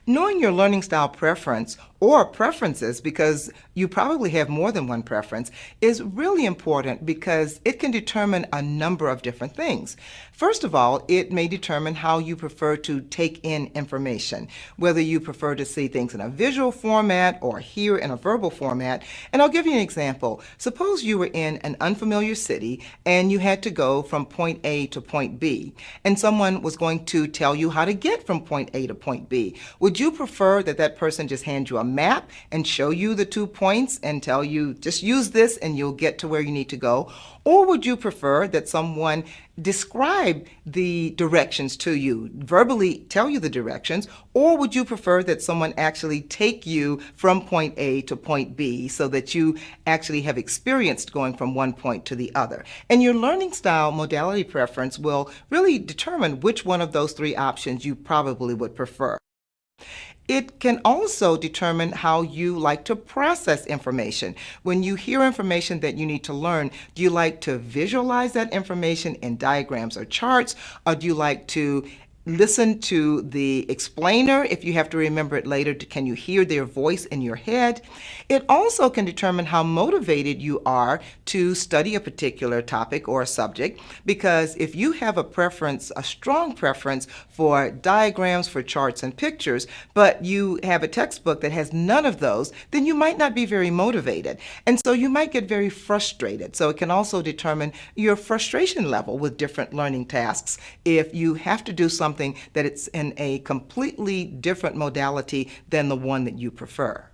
Knowing your learning style preference or preferences, because you probably have more than one preference, is really important because it can determine a number of different things. First of all, it may determine how you prefer to take in information, whether you prefer to see things in a visual format or hear in a verbal format. And I'll give you an example. Suppose you were in an unfamiliar city and you had to go from point A to point B, and someone was going to tell you how to get from point A to point B. Would you prefer that that person just hand you a map and show you the 2 points and tell you, just use this and you'll get to where you need to go? Or would you prefer that someone describe the directions to you, verbally tell you the directions? Or would you prefer that someone actually take you from point A to point B so that you actually have experienced going from one point to the other? And your learning style modality preference will really determine which one of those 3 options you probably would prefer. It can also determine how you like to process information. When you hear information that you need to learn, do you like to visualize that information in diagrams or charts, or do you like to listen to the explainer? If you have to remember it later, can you hear their voice in your head? It also can determine how motivated you are to study a particular topic or a subject, because if you have a preference, a strong preference for diagrams, for charts and pictures, but you have a textbook that has none of those, then you might not be very motivated. And so you might get very frustrated. So it can also determine your frustration level with different learning tasks if you have to do something that it's in a completely different modality than the one that you prefer.